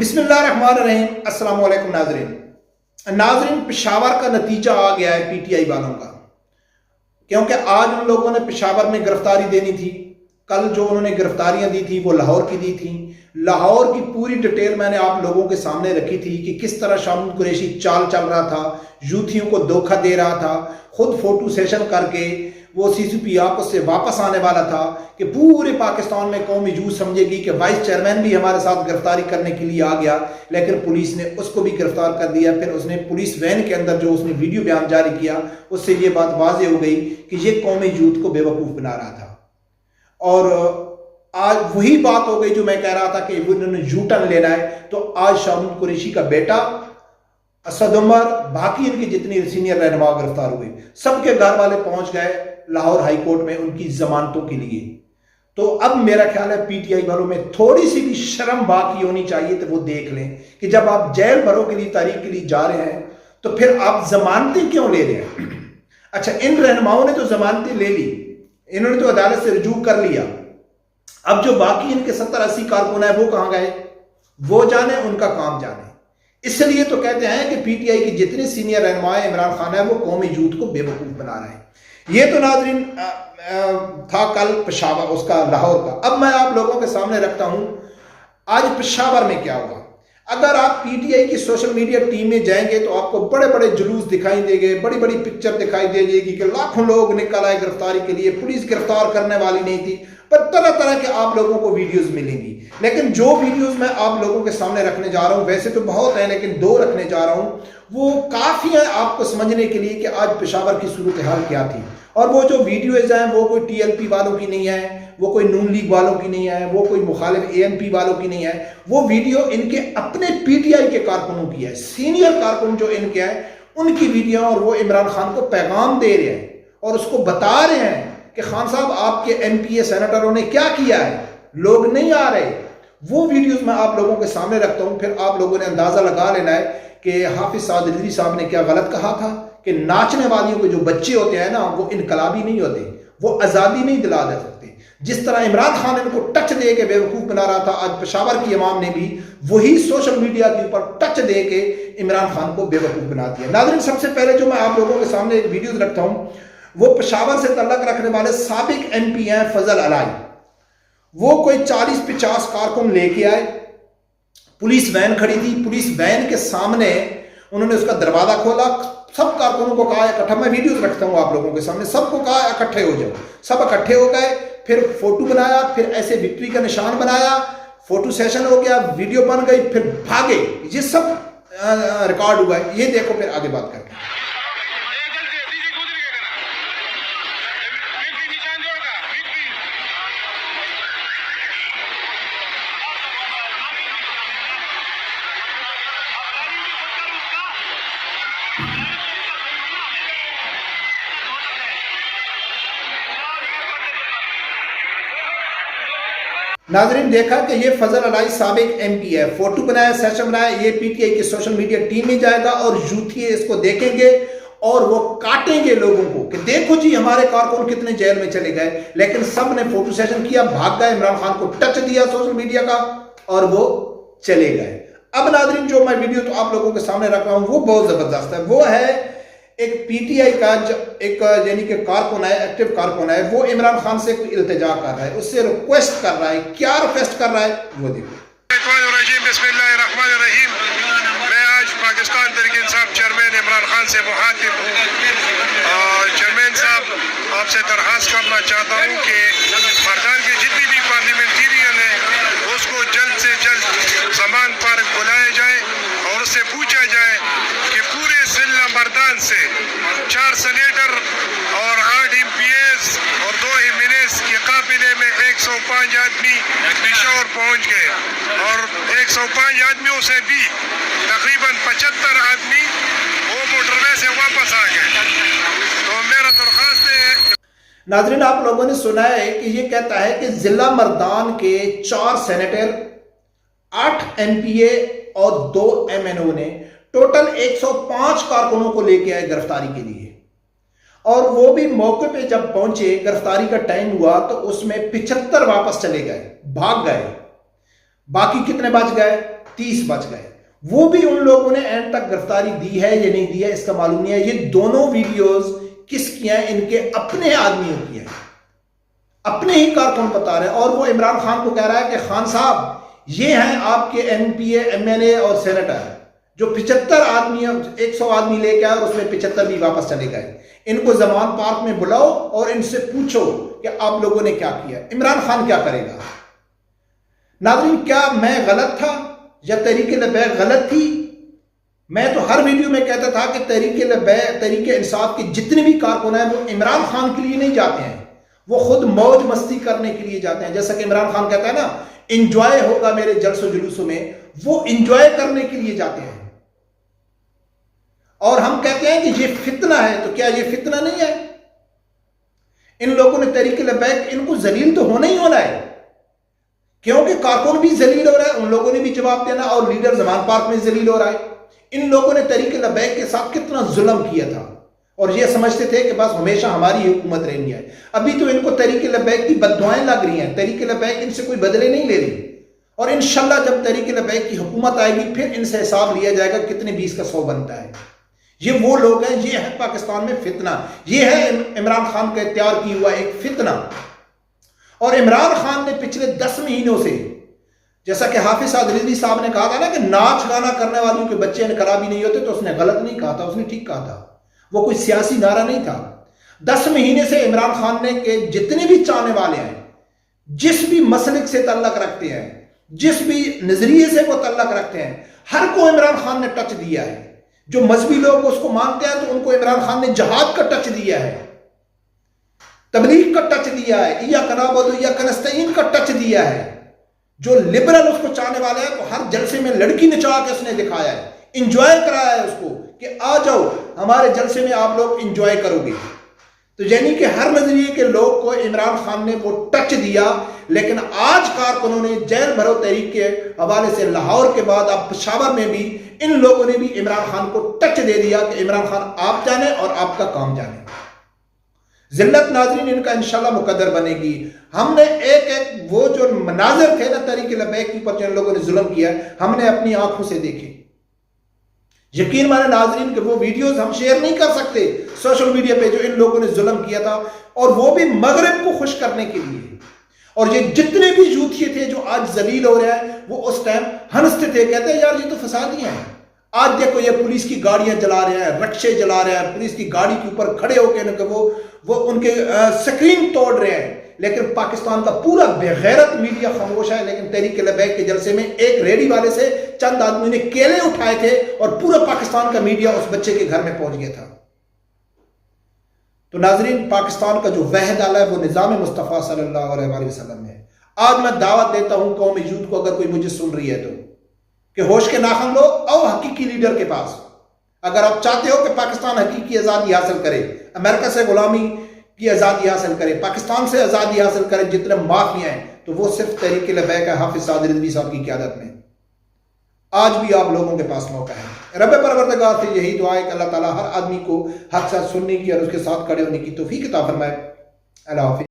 بسم اللہ الرحمن الرحیم۔ السلام علیکم ناظرین، پشاور کا نتیجہ آ گیا ہے پی ٹی آئی والوں کا، کیونکہ آج ان لوگوں نے پشاور میں گرفتاری دینی تھی۔ کل جو انہوں نے گرفتاریاں دی تھی وہ لاہور کی دی تھیں۔ لاہور کی پوری ڈیٹیل میں نے آپ لوگوں کے سامنے رکھی تھی کہ کس طرح شامل قریشی چال چل رہا تھا، یوتھیوں کو دھوکہ دے رہا تھا، خود فوٹو سیشن کر کے وہ سی سی پی آپس سے واپس آنے والا تھا کہ پورے پاکستان میں قومی جوش سمجھے گی کہ وائس چیئرمین بھی ہمارے ساتھ گرفتاری کرنے کے لیے آ گیا، لیکن پولیس نے اس کو بھی گرفتار کر دیا۔ پھر اس نے پولیس وین کے اندر جو اس نے ویڈیو بیان جاری کیا، اس سے یہ بات واضح ہو گئی کہ یہ قومی یوتھ کو بے وقوف بنا رہا تھا۔ اور آج وہی بات ہو گئی جو میں کہہ رہا تھا کہ انہوں نے یو ٹرن لینا ہے، تو آج شامل قریشی کا بیٹا اسد عمر، باقی ان کی جتنی سینئر رہنما گرفتار ہوئے، سب کے گھر والے پہنچ گئے لاہور ہائی کورٹ میں ان کی ضمانتوں کے لیے۔ تو اب میرا خیال ہے پی ٹی آئی والوں میں تھوڑی سی بھی شرم باقی ہونی چاہیے، تو وہ دیکھ لیں کہ جب آپ جیل بھروں کے لیے تاریخ کے لیے جا رہے ہیں تو پھر آپ ضمانتیں کیوں لے رہے ہیں؟ اچھا، ان رہنماؤں نے تو ضمانتیں لے لی، انہوں نے تو عدالت سے رجوع کر لیا، اب جو باقی ان کے 70-80 کارکن ہیں وہ کہاں گئے؟ وہ جانے، ان کا کام جانے۔ اس لیے تو کہتے ہیں کہ پی ٹی آئی کی جتنے سینئر رہنما عمران خان ہے وہ قومی یوتھ کو بے وقوف بنا رہے ہیں۔ یہ تو ناظرین تھا کل پشاور اس کا لاہور کا۔ اب میں آپ لوگوں کے سامنے رکھتا ہوں آج پشاور میں کیا ہوا۔ اگر آپ پی ٹی آئی کی سوشل میڈیا ٹیم میں جائیں گے تو آپ کو بڑے بڑے جلوس دکھائی دیں گے، بڑی بڑی پکچر دکھائی دے گی کہ لاکھوں لوگ نکل آئے گرفتاری کے لیے، پولیس گرفتار کرنے والی نہیں تھی، پر طرح طرح کے آپ لوگوں کو ویڈیوز ملیں گی۔ لیکن جو ویڈیوز میں آپ لوگوں کے سامنے رکھنے جا رہا ہوں، ویسے تو بہت ہیں لیکن 2 رکھنے جا رہا ہوں، وہ کافی ہیں آپ کو سمجھنے کے لیے کہ آج پشاور کی صورتحال کیا تھی۔ اور وہ جو ویڈیوز ہیں وہ کوئی ٹی ایل پی والوں کی نہیں ہے، وہ کوئی نون لیگ والوں کی نہیں ہے، وہ کوئی مخالف اے این پی والوں کی نہیں ہے، وہ ویڈیو ان کے اپنے پی ٹی آئی کے کارکنوں کی ہے، سینئر کارکن جو ان کے ہیں ان کی ویڈیو، اور وہ عمران خان کو پیغام دے رہے ہیں اور اس کو بتا رہے ہیں کہ خان صاحب آپ کے ایم پی اے سینیٹروں نے کیا کیا ہے، لوگ نہیں آ رہے۔ وہ ویڈیوز میں آپ لوگوں کے سامنے رکھتا ہوں، پھر آپ لوگوں نے اندازہ لگا لینا ہے کہ حافظ سعد رضوی صاحب نے کیا غلط کہا تھا کہ ناچنے والیوں کے جو بچے ہوتے ہیں نا وہ انقلابی نہیں ہوتے، وہ آزادی نہیں دلا دے سکتے۔ جس طرح عمران خان ان کو ٹچ دے کے بے وقوف بنا رہا تھا، آج پشاور کی عوام نے بھی وہی سوشل میڈیا کے اوپر ٹچ دے کے عمران خان کو بے وقوف بنا دیا۔ ناظرین، سب سے پہلے جو میں آپ لوگوں کے سامنے ویڈیوز رکھتا ہوں وہ پشاور سے تعلق رکھنے والے سابق ایم پی ہیں فضل علائی۔ وہ کوئی 40-50 کارکن لے کے آئے، پولیس وین کھڑی تھی، پولیس وین کے سامنے انہوں نے اس کا دروازہ کھولا، سب کارکنوں کو کہا اکٹھا، میں ویڈیوز رکھتا ہوں آپ لوگوں کے سامنے، سب کو کہا اکٹھے ہو جاؤ، سب اکٹھے ہو گئے، پھر فوٹو بنایا، پھر ایسے وکٹری کا نشان بنایا، فوٹو سیشن ہو گیا، ویڈیو بن گئی، پھر بھاگے۔ یہ سب ریکارڈ ہوا ہے، یہ دیکھو، پھر آگے بات کرتے ہیں۔ ناظرین، دیکھا کہ یہ فضل علائی سابق ایم پی ہے، فوٹو بنایا، سیشن بنایا، یہ پی ٹی آئی کی سوشل میڈیا ٹیم میں جائے گا اور یوتھی اس کو دیکھیں گے اور وہ کاٹیں گے لوگوں کو کہ دیکھو جی ہمارے کارکن کتنے جیل میں چلے گئے، لیکن سب نے فوٹو سیشن کیا، بھاگ گئے، عمران خان کو ٹچ دیا سوشل میڈیا کا اور وہ چلے گئے۔ اب ناظرین، جو میں ویڈیو تو آپ لوگوں کے سامنے رکھ رہا ہوں وہ بہت زبردست ہے۔ وہ ہے ایک پی ٹی آئی کا ایک یعنی کہ کارکن ہے، ایکٹیو کارکن ہے، وہ عمران خان سے کوئی التجا کر رہا ہے، اس سے ریکویسٹ کر رہا ہے۔ کیا ریکویسٹ کر رہا ہے وہ دیکھو۔ بسم اللہ الرحمن الرحیم۔ میں آج پاکستان تحریک انصاف چیئرمین عمران خان سے مخاطب ہوں۔ چیئرمین صاحب، آپ سے درخواست کرنا چاہتا ہوں کہ مردان کے جتنی بھی پارلیمنٹیرین ہیں اس کو جلد سے جلد زمان پر بلایا جائے اور اس سے پوچھا جائے کہ پورے ضلع مردان سے 4 سینیٹر اور 8 ایم پی ایز اور 2 ایمنیز کے قافلے میں 105 آدمی پشاور پہنچ گئے، اور 105 آدمیوں سے بھی تقریباً 75 آدمی وہ موٹر وے سے واپس آ گئے۔ تو میرا درخواست ہے۔ ناظرین، آپ لوگوں نے سنا ہے کہ یہ کہتا ہے کہ ضلع مردان کے 4 سینیٹر، 8 ایم پی اے اور 2 ایم این او نے ٹوٹل 105 کارکنوں کو لے کے آئے گرفتاری کے لیے، اور وہ بھی موقع پہ جب پہنچے گرفتاری کا ٹائم ہوا تو اس میں 75 واپس چلے گئے، بھاگ گئے۔ باقی کتنے بچ گئے؟ 30 بچ گئے. وہ بھی ان لوگوں نے اینڈ تک گرفتاری دی ہے یا نہیں دی ہے اس کا معلوم نہیں ہے. یہ دونوں ویڈیوز کس کی ہیں؟ ان کے اپنے آدمیوں کی ہیں, اپنے ہی کارکن بتا رہے ہیں. اور وہ عمران خان کو کہہ رہا ہے کہ خان صاحب یہ ہیں آپ کے ایم پی اے, ایم این اے اور سینیٹر جو 75 آدمی 100 آدمی لے کے آئے اور اس میں 75 بھی واپس چلے گئے. ان کو زمان پارک میں بلاؤ اور ان سے پوچھو کہ آپ لوگوں نے کیا کیا. عمران خان کیا کرے گا؟ ناظرین, کیا میں غلط تھا یا تحریک لبیک غلط تھی؟ میں تو ہر ویڈیو میں کہتا تھا کہ تحریک لبیک, تحریک انصاف کے جتنے بھی کارکن ہیں وہ عمران خان کے لیے نہیں جاتے ہیں, وہ خود موج مستی کرنے کے لیے جاتے ہیں. جیسا کہ عمران خان کہتا ہے نا, انجوائے ہوگا میرے جلسوں جلوسوں میں, وہ انجوائے کرنے کے لیے جاتے ہیں. اور ہم کہتے ہیں کہ یہ فتنہ ہے, تو کیا یہ فتنہ نہیں ہے؟ ان لوگوں نے تحریک لبیک, ان کو ذلیل تو ہونا ہی ہونا ہے, کیونکہ کارکن بھی ذلیل ہو رہا ہے, ان لوگوں نے بھی جواب دینا, اور لیڈر زمان پارک میں ذلیل ہو رہا ہے. ان لوگوں نے تحریک لبیک کے ساتھ کتنا ظلم کیا تھا, اور یہ سمجھتے تھے کہ بس ہمیشہ ہماری حکومت رہنی ہے. ابھی تو ان کو تحریک لبیک کی بددعائیں لگ رہی ہیں, تحریک لبیک ان سے کوئی بدلے نہیں لے رہی, اور انشاءاللہ جب تحریک لبیک کی حکومت آئے گی پھر ان سے حساب لیا جائے گا کتنے 20 کا 100 بنتا ہے. یہ وہ لوگ ہیں, یہ ہے پاکستان میں فتنہ, یہ ہے عمران خان کا تیار کی ہوا ایک فتنہ. اور عمران خان نے پچھلے 10 مہینوں سے, جیسا کہ حافظ سعد رضوی صاحب نے کہا تھا نا کہ ناچ گانا کرنے والوں کے بچے انقلابی نہیں ہوتے, تو اس نے غلط نہیں کہا تھا, اس نے ٹھیک کہا تھا. وہ کوئی سیاسی نعرہ نہیں تھا. 10 مہینے سے عمران خان نے کہ جتنے بھی چاہنے والے ہیں, جس بھی مسلک سے تعلق رکھتے ہیں, جس بھی نظریے سے وہ تعلق رکھتے ہیں, ہر کو عمران خان نے ٹچ دیا ہے. جو مذہبی لوگ اس کو مانتے ہیں تو ان کو عمران خان نے جہاد کا ٹچ دیا ہے, تبلیغ کا ٹچ دیا ہے, ایاک نعبد و ایاک نستعین کا ٹچ دیا ہے. جو لبرل اس کو چاہنے والے ہیں تو ہر جلسے میں لڑکی نچا کے اس نے دکھایا ہے, انجوائے کرایا ہے اس کو کہ آ جاؤ ہمارے جلسے میں آپ لوگ انجوائے کرو گے. تو یعنی کہ ہر نظریے کے لوگ کو عمران خان نے وہ ٹچ دیا. لیکن آج کارکنوں نے جیل بھرو تحریک کے حوالے سے لاہور کے بعد اب پشاور میں بھی ان لوگوں نے بھی عمران خان کو ٹچ دے دیا کہ عمران خان آپ جانے اور آپ کا کام جانے. ذلت ناظرین ان کا انشاءاللہ مقدر بنے گی. ہم نے ایک وہ جو مناظر تھے نا تحریک لبیک کے اوپر جن لوگوں نے ظلم کیا, ہم نے اپنی آنکھوں سے دیکھے. یقین مانے ناظرین کہ وہ ویڈیوز ہم شیئر نہیں کر سکتے سوشل میڈیا پہ جو ان لوگوں نے ظلم کیا تھا, اور وہ بھی مغرب کو خوش کرنے کے لیے. اور یہ جتنے بھی یوتھیے تھے جو آج ذلیل ہو رہے ہیں وہ اس ٹائم ہنستے تھے, کہتے ہیں یار یہ تو فسادی ہیں. آج دیکھو یہ پولیس کی گاڑیاں جلا رہے ہیں, رکشے جلا رہے ہیں, پولیس کی گاڑی کے اوپر کھڑے ہو کے وہ ان کے سکرین توڑ رہے ہیں. لیکن پاکستان کا پورا بے غیرت میڈیا خاموش ہے. لیکن تحریک لبیک کے جلسے میں ایک ریڈی والے سے چند آدمی نے کیلے اٹھائے تھے اور پورا پاکستان کا میڈیا اس بچے کے گھر میں پہنچ گیا تھا. تو ناظرین, پاکستان کا جو وحدت ہے وہ نظام مصطفیٰ صلی اللہ علیہ وسلم ہے. آج میں دعوت دیتا ہوں قوم یوتھ کو, اگر کوئی مجھے سن رہی ہے تو, کہ ہوش کے ناخن لو, آؤ حقیقی لیڈر کے پاس. اگر آپ چاہتے ہو کہ پاکستان حقیقی آزادی حاصل کرے, امریکہ سے غلامی کی آزادی حاصل کرے, پاکستان سے آزادی حاصل کرے, جتنے مافیا ہیں تو وہ صرف تحریک لبیک ہے حافظ سعد رضوی صاحب کی قیادت میں. آج بھی آپ لوگوں کے پاس موقع ہے. رب پروردگار سے یہی دعا ہے کہ اللہ تعالیٰ ہر آدمی کو حق ساتھ سننے کی اور اس کے ساتھ کھڑے ہونے کی توفیق عطا فرمائے. اللہ حافظ.